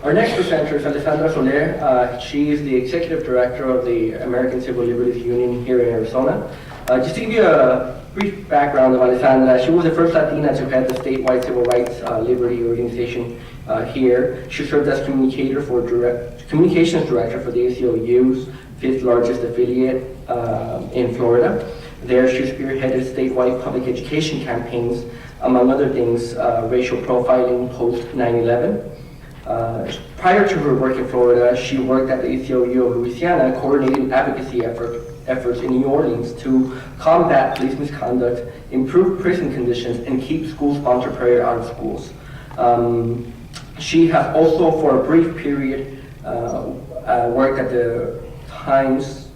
Our next presenter is Alessandra Soler. She is the Executive Director of the American Civil Liberties Union here in Arizona. Just to give you a brief background of Alessandra, she was the first Latina to head the statewide civil rights liberty organization here. She served as communications director for the ACLU's fifth largest affiliate in Florida. There she spearheaded statewide public education campaigns, among other things, racial profiling post 9/11. Prior to her work in Florida, she worked at the ACLU of Louisiana, coordinating advocacy efforts in New Orleans to combat police misconduct, improve prison conditions, and keep school-sponsored prayer out of schools. She has also, for a brief period, worked at the Times,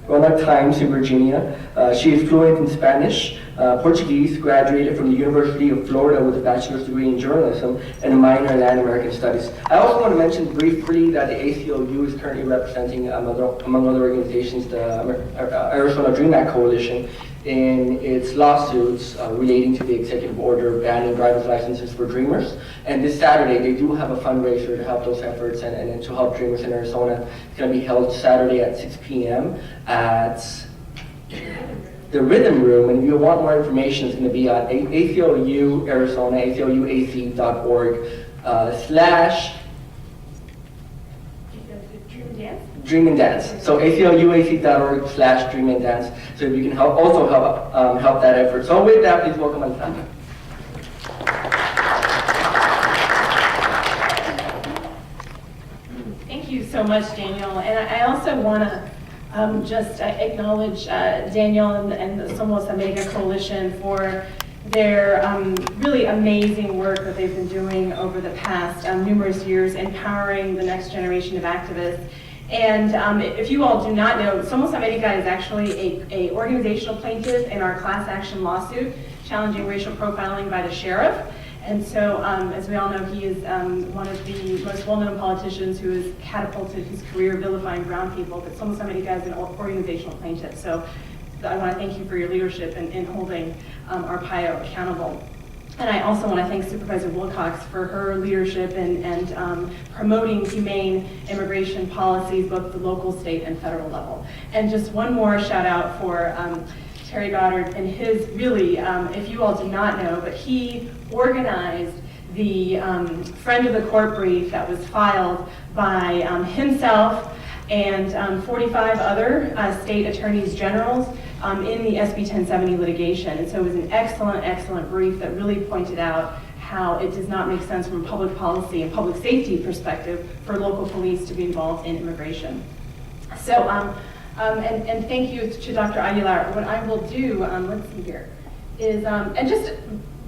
Roanoke Times in Virginia. She is fluent in Spanish, Portuguese, graduated from the University of Florida with a bachelor's degree in journalism and a minor in Latin American studies. I also want to mention briefly that the ACLU is currently representing, among other organizations, the Arizona Dream Act Coalition in its lawsuits relating to the executive order banning driver's licenses for Dreamers. And this Saturday, they do have a fundraiser to help those efforts and to help Dreamers in Arizona. It's going to be held Saturday at 6 p.m. at the Rhythm Room, and if you want more information, it's going to be on ACLU Arizona, acluac.org / Dream and Dance. So acluac.org / Dream and Dance. So if you can also help that effort. So with that, please welcome Alessandra. Thank you so much, Daniel. And I also want to just acknowledge Daniel and the Somos America Coalition for their really amazing work that they've been doing over the past numerous years, empowering the next generation of activists. And if you all do not know, Somos America is actually a organizational plaintiff in our class action lawsuit challenging racial profiling by the sheriff. And so, as we all know, he is one of the most well-known politicians who has catapulted his career vilifying brown people, but Somos America is an organizational plaintiff. So I want to thank you for your leadership in holding Arpaio accountable. And I also want to thank Supervisor Wilcox for her leadership and promoting humane immigration policies, both at the local, state, and federal level. And just one more shout out for Terry Goddard and his really, if you all do not know, but he organized the friend of the court brief that was filed by himself and 45 other state attorneys generals in the SB 1070 litigation. And so it was an excellent, excellent brief that really pointed out how it does not make sense from a public policy and public safety perspective for local police to be involved in immigration. So, and thank you to Dr. Aguilar. What I will do, let's see here, is, and just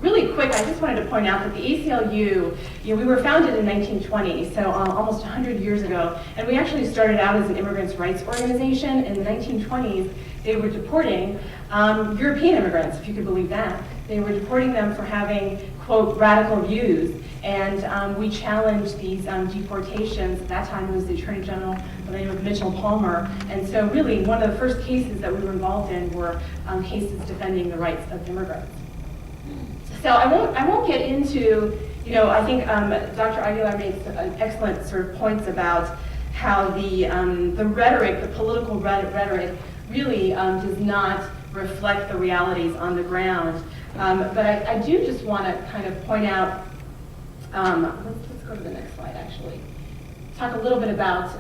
really quick, I just wanted to point out that the ACLU, we were founded in 1920, so almost 100 years ago, and we actually started out as an immigrants' rights organization. In the 1920s, they were deporting European immigrants, if you could believe that. They were deporting them for having, quote, radical views, and we challenged these deportations. At that time, it was the Attorney General by the name of Mitchell Palmer, and so really one of the first cases that we were involved in were cases defending the rights of immigrants. So I won't get into, I think Dr. Aguilar made excellent sort of points about how the rhetoric, the political rhetoric, really does not reflect the realities on the ground. But I do just want to kind of point out, let's go to the next slide actually, talk a little bit about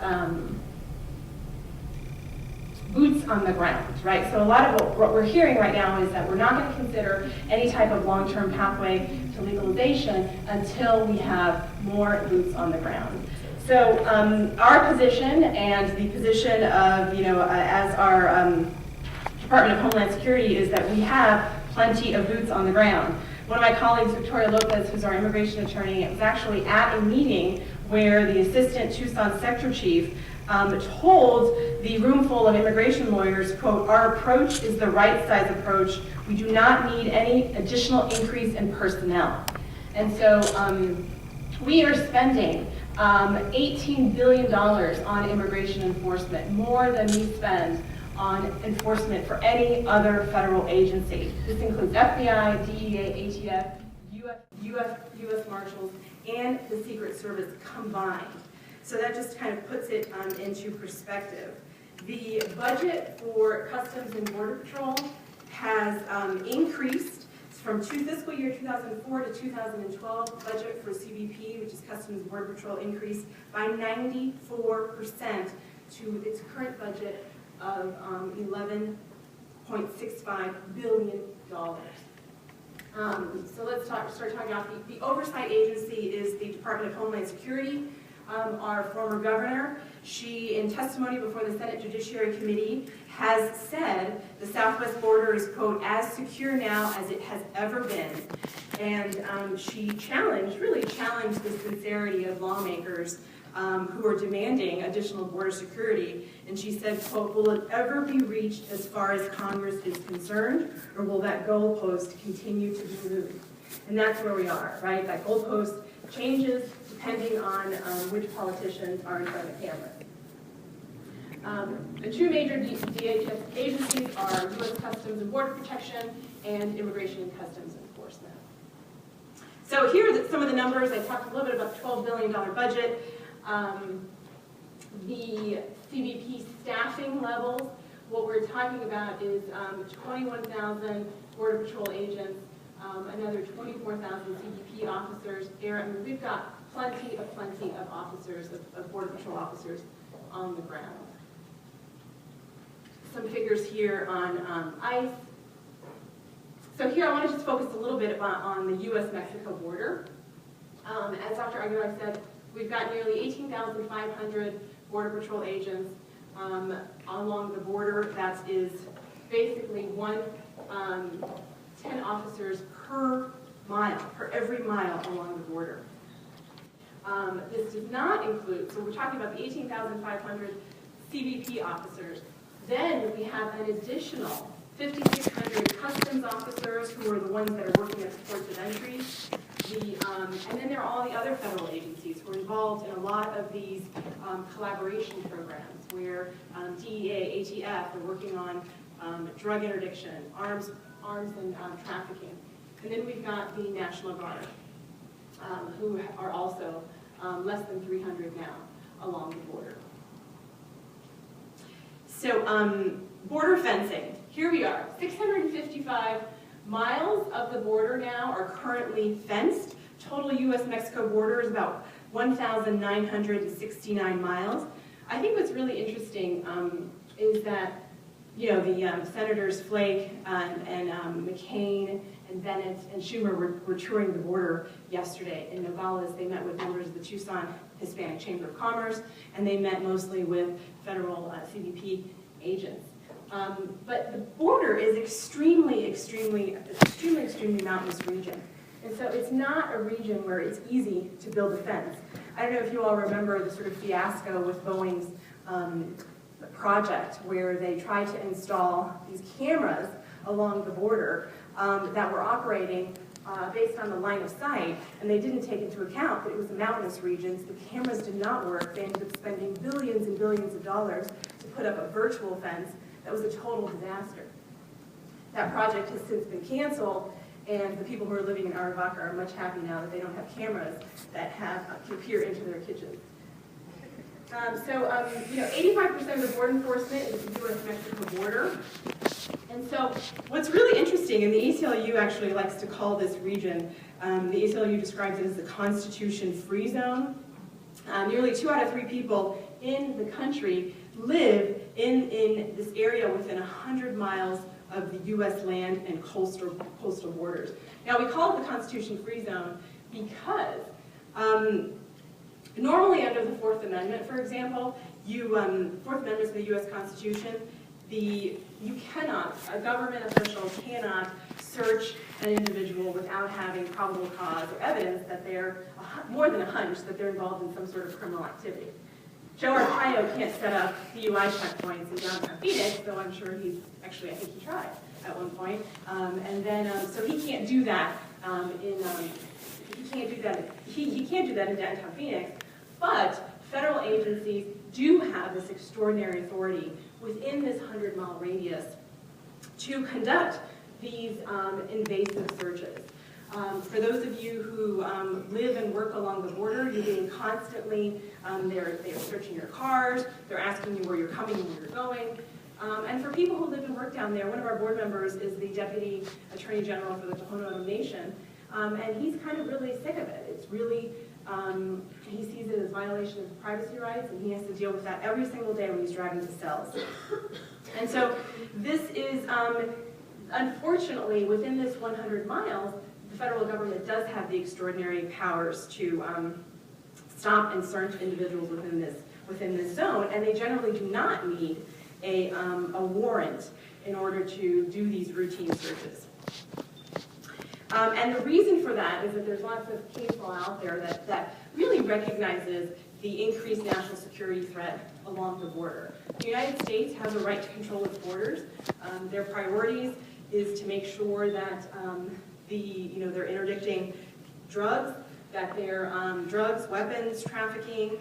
boots on the ground, right? So a lot of what we're hearing right now is that we're not going to consider any type of long-term pathway to legalization until we have more boots on the ground. So our position and the position of, as our Department of Homeland Security is that we have plenty of boots on the ground. One of my colleagues, Victoria Lopez, who's our immigration attorney, was actually at a meeting where the assistant Tucson sector chief told the room full of immigration lawyers, quote, "Our approach is the right size approach. We do not need any additional increase in personnel." And so we are spending $18 billion on immigration enforcement, more than we spend on enforcement for any other federal agency. This includes FBI, DEA, ATF, U.S. Marshals and the Secret Service combined. So that just kind of puts it into perspective. The budget for Customs and Border Patrol has increased from fiscal year 2004 to 2012. Budget for CBP, which is Customs and Border Patrol, increased by 94% to its current budget of $11.65 billion. So let's start talking about the oversight agency is the Department of Homeland Security. Our former governor, she, in testimony before the Senate Judiciary Committee, has said the southwest border is, quote, as secure now as it has ever been. And she really challenged the sincerity of lawmakers who are demanding additional border security. And she said, quote, will it ever be reached as far as Congress is concerned, or will that goalpost continue to be moved? And that's where we are, right? That goalpost changes depending on which politicians are in front of the camera. The two major DHS agencies are U.S. Customs and Border Protection and Immigration and Customs Enforcement. So here are some of the numbers. I talked a little bit about the $12 billion budget. The CBP staffing levels, what we're talking about is 21,000 Border Patrol agents, another 24,000 CBP officers. We've got plenty of officers, of Border Patrol officers on the ground. Some figures here on ICE. So here I want to just focus a little bit on the U.S.-Mexico border. As Dr. Aguilar said, we've got nearly 18,500 Border Patrol agents along the border. That is basically 10 officers per every mile along the border. This does not include, so we're talking about the 18,500 CBP officers. Then we have an additional 5,600 customs officers who are the ones that are working at the ports of entry. And then there are all the other federal agencies who are involved in a lot of these collaboration programs where DEA, ATF are working on drug interdiction, arms and trafficking. And then we've got the National Guard, who are also less than 300 now along the border. So border fencing, here we are, 655 miles of the border now are currently fenced. Total U.S.-Mexico border is about 1,969 miles. I think what's really interesting is that, you know, the Senators Flake and McCain and Bennett and Schumer were touring the border yesterday in Nogales. They met with members of the Tucson Hispanic Chamber of Commerce, and they met mostly with federal CBP agents. But the border is extremely mountainous region. And so it's not a region where it's easy to build a fence. I don't know if you all remember the sort of fiasco with Boeing's project where they tried to install these cameras along the border that were operating based on the line of sight, and they didn't take into account that it was a mountainous region, so the cameras did not work. They ended up spending billions and billions of dollars to put up a virtual fence that was a total disaster. That project has since been canceled, and the people who are living in Aravaca are much happy now that they don't have cameras that can peer into their kitchens. You know, 85% of the border enforcement is the U.S.-Mexico border. And so what's really interesting, and the ACLU actually likes to call this region, the ACLU describes it as the Constitution-free zone. Nearly 2 out of 3 people in the country live in this area within 100 miles of the U.S. land and coastal borders. Now, we call it the Constitution-free zone because normally under the Fourth Amendment, for example, Fourth Amendment to the U.S. Constitution, a government official cannot search an individual without having probable cause or evidence that they're, more than a hunch, that they're involved in some sort of criminal activity. Joe Arpaio can't set up DUI checkpoints in downtown Phoenix, though I'm sure I think he tried at one point. So he can't do that he can't do that in downtown Phoenix, but federal agencies do have this extraordinary authority within this 100-mile radius to conduct these invasive searches. For those of you who live and work along the border, you're being constantly, they're searching your cars, they're asking you where you're coming and where you're going. And for people who live and work down there, one of our board members is the Deputy Attorney General for the Tohono Nation, and he's kind of really sick of it. It's really, he sees it as a violation of privacy rights, and he has to deal with that every single day when he's driving to cells. And so this is, unfortunately, within this 100 miles, the federal government does have the extraordinary powers to stop and search individuals within this zone, and they generally do not need a warrant in order to do these routine searches. And the reason for that is that there's lots of case law out there that really recognizes the increased national security threat along the border. The United States has a right to control its borders. Their priorities is to make sure that they're interdicting drugs, that they're drugs, weapons, trafficking,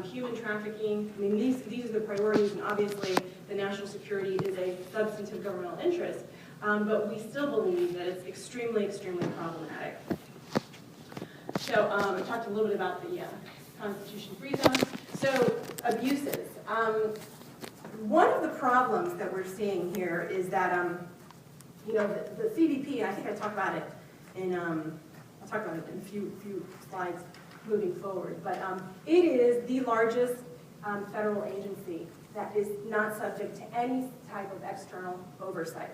human trafficking. I mean, these are the priorities, and obviously the national security is a substantive governmental interest, but we still believe that it's extremely, extremely problematic. So I talked a little bit about the Constitution-free zone. So abuses. One of the problems that we're seeing here is that, the CBP, I think I talked about it in, I'll talk about it in a few slides moving forward, but it is the largest federal agency that is not subject to any type of external oversight.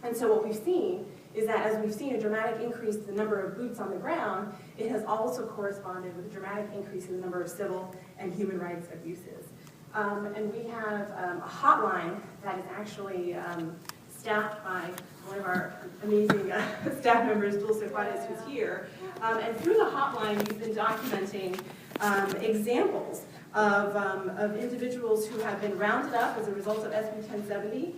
And so what we've seen is that as we've seen a dramatic increase in the number of boots on the ground, it has also corresponded with a dramatic increase in the number of civil and human rights abuses. And we have a hotline that is actually staffed by one of our amazing staff members, Dulce Juarez, who's here. And through the hotline, we've been documenting examples of individuals who have been rounded up as a result of SB 1070,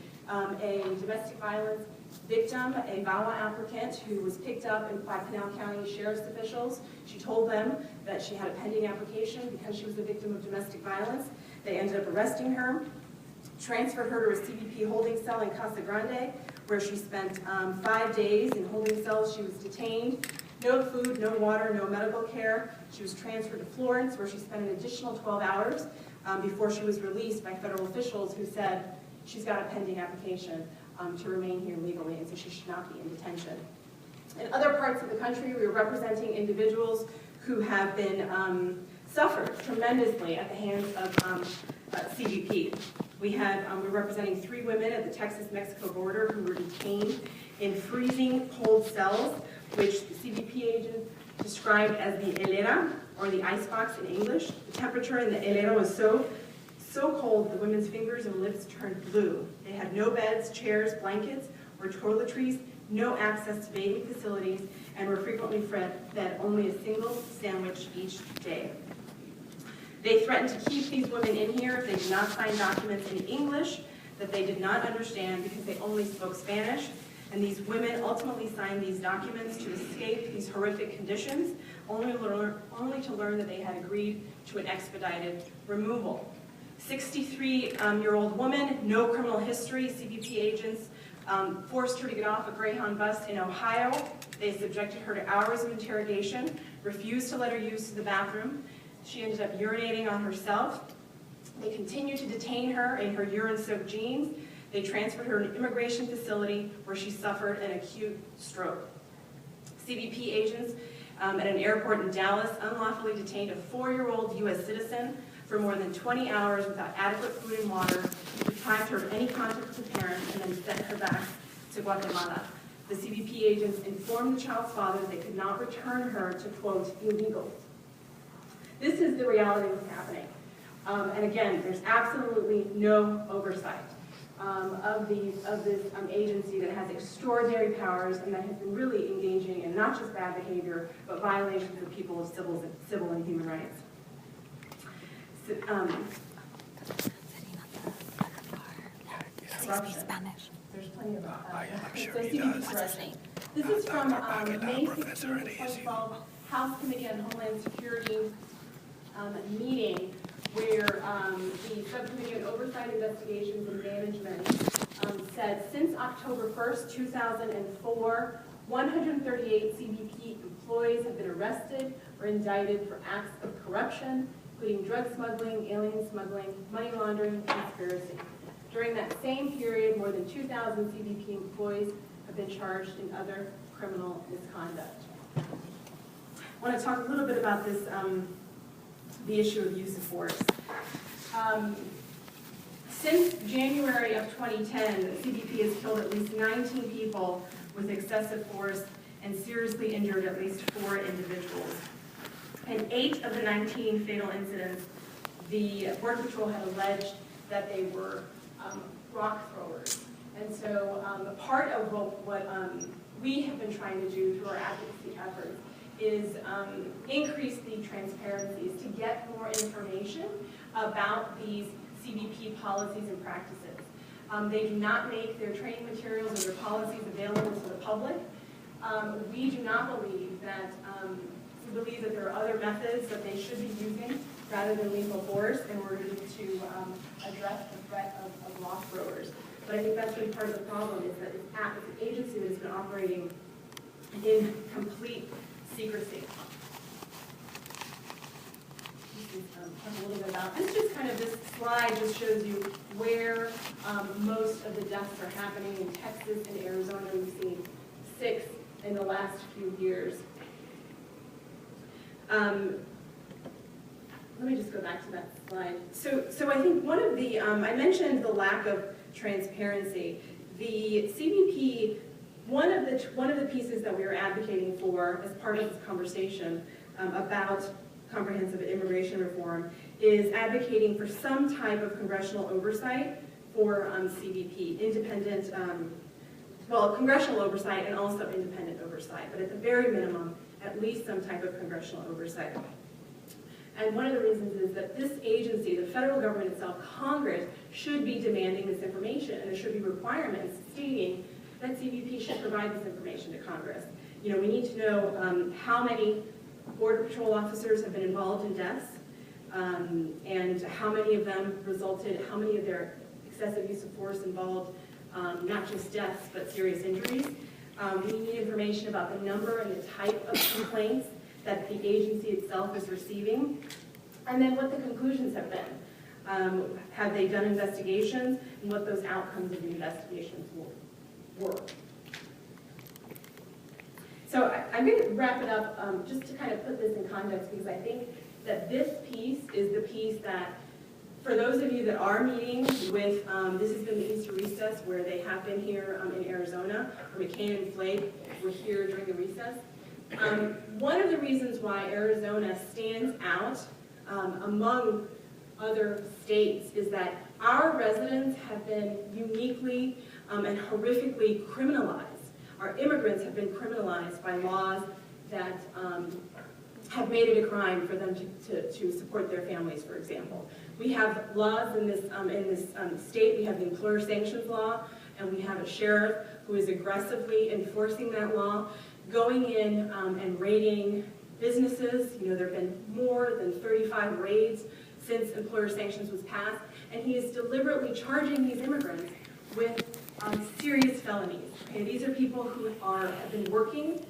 a domestic violence victim, a VAWA applicant who was picked up by Pinal County Sheriff's officials. She told them that she had a pending application because she was a victim of domestic violence. They ended up arresting her, transferred her to a CBP holding cell in Casa Grande, where she spent 5 days in holding cells. She was detained. No food, no water, no medical care. She was transferred to Florence, where she spent an additional 12 hours before she was released by federal officials who said she's got a pending application to remain here legally, and so she should not be in detention. In other parts of the country, we are representing individuals who have been suffered tremendously at the hands of CBP. We're representing 3 women at the Texas-Mexico border who were detained in freezing cold cells, which CBP agents described as the helera, or the icebox in English. The temperature in the helera was so cold the women's fingers and lips turned blue. They had no beds, chairs, blankets, or toiletries, no access to bathing facilities, and were frequently fed only a single sandwich each day. They threatened to keep these women in here if they did not sign documents in English that they did not understand because they only spoke Spanish. And these women ultimately signed these documents to escape these horrific conditions, only to learn that they had agreed to an expedited removal. 63-year-old woman, no criminal history. CBP agents forced her to get off a Greyhound bus in Ohio. They subjected her to hours of interrogation, refused to let her use the bathroom. She ended up urinating on herself. They continued to detain her in her urine-soaked jeans. They transferred her to an immigration facility where she suffered an acute stroke. CBP agents at an airport in Dallas unlawfully detained a 4-year-old U.S. citizen for more than 20 hours without adequate food and water, deprived her of any contact with her parents, and then sent her back to Guatemala. The CBP agents informed the child's father that they could not return her to, quote, illegals. This is the reality of what's happening. And again, there's absolutely no oversight of this agency that has extraordinary powers and that has been really engaging in not just bad behavior, but violations of people's civil and human rights. Spanish. There's plenty of I'm sure so he does. corruption. This is from May 16, 2012 House Committee on Homeland Security meeting where the Subcommittee on Oversight, Investigations, and Management said since October 1st, 2004, 138 CBP employees have been arrested or indicted for acts of corruption, including drug smuggling, alien smuggling, money laundering, and conspiracy. During that same period, more than 2,000 CBP employees have been charged in other criminal misconduct. I want to talk a little bit about this, the issue of use of force. Since January of 2010, the CBP has killed at least 19 people with excessive force and seriously injured at least 4 individuals. In 8 of the 19 fatal incidents, the Border Patrol had alleged that they were rock throwers. And so part of what we have been trying to do through our advocacy efforts is increase the transparencies to get more information about these CBP policies and practices. They do not make their training materials or their policies available to the public. We do not believe that, we believe that there are other methods that they should be using rather than lethal force in order to address the threat of rock throwers. But I think that's really part of the problem is that it's an agency that has been operating in complete secrecy. Talk a little bit about this. This slide just shows you where most of the deaths are happening in Texas and Arizona. We've seen 6 in the last few years. Let me just go back to that slide. So I think one of the I mentioned the lack of transparency. The CBP, one of the pieces that we are advocating for as part of this conversation about comprehensive immigration reform is advocating for some type of congressional oversight for CBP, independent, congressional oversight and also independent oversight, but at the very minimum, at least some type of congressional oversight. And one of the reasons is that this agency, the federal government itself, Congress, should be demanding this information, and there should be requirements stating that CBP should provide this information to Congress. You know, we need to know how many Border Patrol officers have been involved in deaths, and how many of them resulted, how many of their excessive use of force involved not just deaths, but serious injuries. We need information about the number and the type of complaints that the agency itself is receiving, and then what the conclusions have been. Have they done investigations, and what those outcomes of the investigations were. So I'm going to wrap it up just to kind of put this in context, because I think that this piece is the piece that, for those of you that are meeting with, this has been the Easter recess where they have been here in Arizona, where McCain and Flake were here during the recess. One of the reasons why Arizona stands out among other states is that our residents have been uniquely and horrifically criminalized. Our immigrants have been criminalized by laws that have made it a crime for them to support their families, for example. We have laws in this state. We have the employer sanctions law, and we have a sheriff who is aggressively enforcing that law, going in and raiding businesses. You know, there have been more than 35 raids since employer sanctions was passed, and he is deliberately charging these immigrants with serious felonies. Okay, these are people who have been working.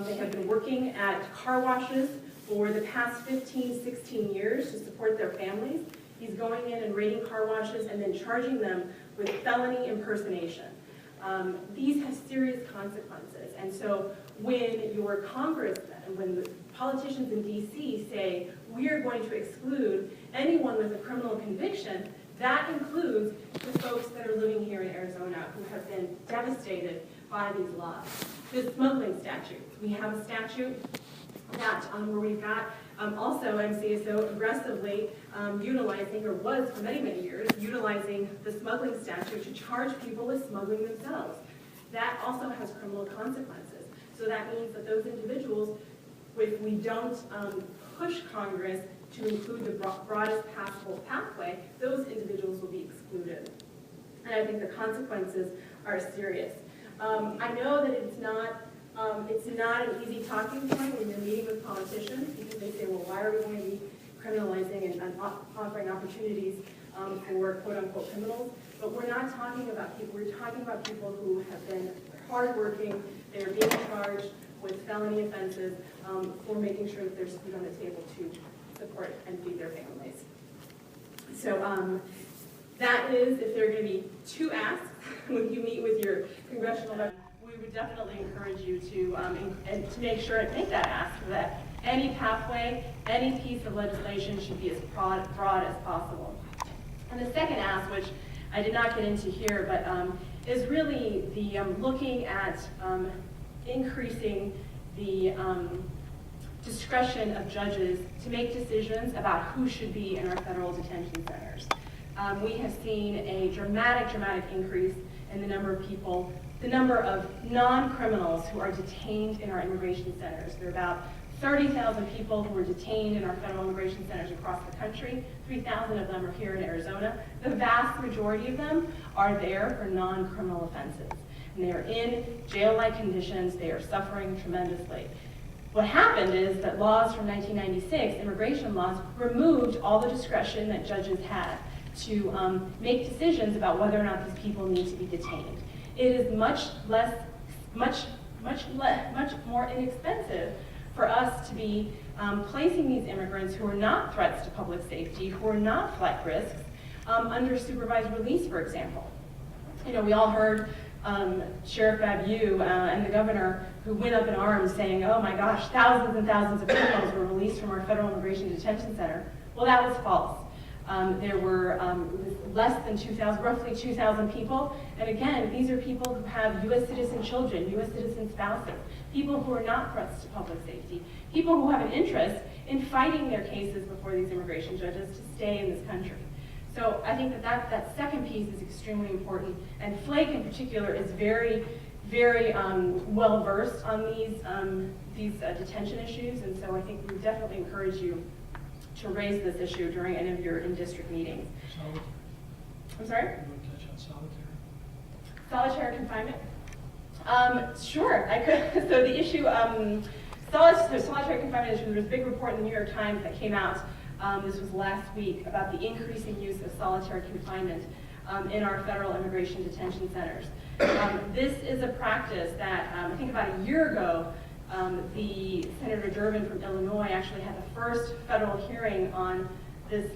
They have been working at car washes for the past 15, 16 years to support their families. He's going in and raiding car washes and then charging them with felony impersonation. These have serious consequences. And so when your congressman, when the politicians in DC say, we are going to exclude anyone with a criminal conviction, that includes the folks that are living here in Arizona who have been devastated by these laws. The smuggling statute. We have a statute that where we've got also MCSO aggressively utilizing, or was for many, many years, utilizing the smuggling statute to charge people with smuggling themselves. That also has criminal consequences. So that means that those individuals, if we don't push Congress to include the broadest possible pathway, those individuals will be excluded. And I think the consequences are serious. I know that it's not an easy talking point when you're meeting with politicians, because they say, well, why are we going to be criminalizing and offering opportunities for quote-unquote criminals? But we're not talking about people. We're talking about people who have been hardworking, They're being charged with felony offenses for making sure that there's food on the table to support and feed their families. So that is, if there are going to be two asks when you meet with your congressional rep, we would definitely encourage you to make sure and make that ask that any pathway, any piece of legislation should be as broad as possible. And the second ask, which I did not get into here, but is really the looking at increasing the discretion of judges to make decisions about who should be in our federal detention centers. We have seen a dramatic increase in the number of people, the number of non-criminals who are detained in our immigration centers. There are about 30,000 people who are detained in our federal immigration centers across the country. 3,000 of them are here in Arizona. The vast majority of them are there for non-criminal offenses. And they are in jail-like conditions. They are suffering tremendously. What happened is that laws from 1996, immigration laws, removed all the discretion that judges had to make decisions about whether or not these people need to be detained. It is much more inexpensive for us to be placing these immigrants who are not threats to public safety, who are not flight risks, under supervised release, for example. You know, we all heard Sheriff Babu and the governor who went up in arms saying, oh my gosh, thousands and thousands of criminals were released from our federal immigration detention center. Well, that was false. There were less than 2,000, roughly 2,000 people. And again, these are people who have U.S. citizen children, U.S. citizen spouses, people who are not threats to public safety, people who have an interest in fighting their cases before these immigration judges to stay in this country. So I think that second piece is extremely important. And Flake in particular is very well versed on these detention issues. And so I think we definitely encourage you to raise this issue during any of your in-district meetings. Solitary. I'm sorry? You want to touch on solitary? Solitary confinement? Sure, I could. So the issue, solitary confinement issue, there was a big report in the New York Times that came out, this was last week, about the increasing use of solitary confinement in our federal immigration detention centers. This is a practice that I think about a year ago, the Senator Durbin from Illinois actually had the first federal hearing on this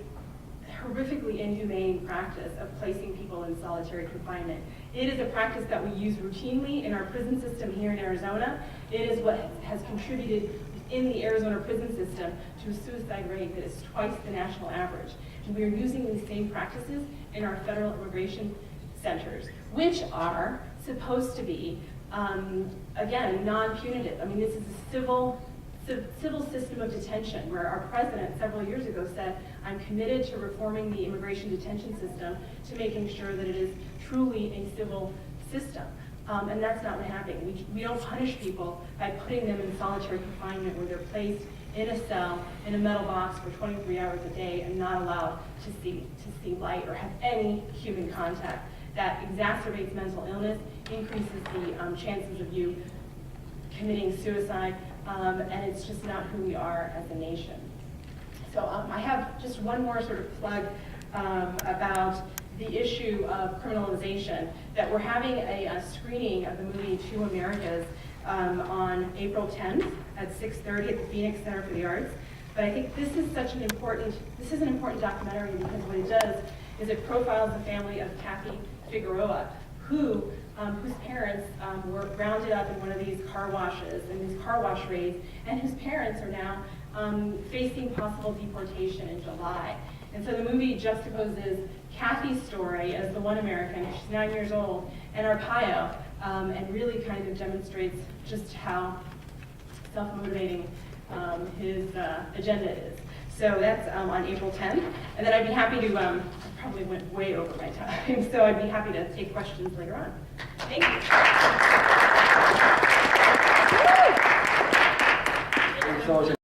horrifically inhumane practice of placing people in solitary confinement. It is a practice that we use routinely in our prison system here in Arizona. It is what has contributed in the Arizona prison system to a suicide rate that is twice the national average. And we are using these same practices in our federal immigration centers, which are supposed to be again, non-punitive. I mean, this is a civil system of detention where our president several years ago said, I'm committed to reforming the immigration detention system to making sure that it is truly a civil system. And that's not what happened. We don't punish people by putting them in solitary confinement where they're placed in a cell, in a metal box for 23 hours a day and not allowed to see light or have any human contact. That exacerbates mental illness, increases the chances of you committing suicide, and it's just not who we are as a nation. So I have just one more sort of plug about the issue of criminalization, that we're having a screening of the movie Two Americas on April 10th at 6:30 at the Phoenix Center for the Arts. But I think this is an important documentary because what it does is it profiles the family of Kathy Figueroa, whose parents were rounded up in one of these car washes and these car wash raids, and whose parents are now facing possible deportation in July. And so the movie juxtaposes Kathy's story as the one American, she's 9 years old, and Arpaio, and really kind of demonstrates just how self-motivating his agenda is. So that's on April 10th. And then I'd be happy to, I probably went way over my time, so I'd be happy to take questions later on. Thank you. Thank you so much.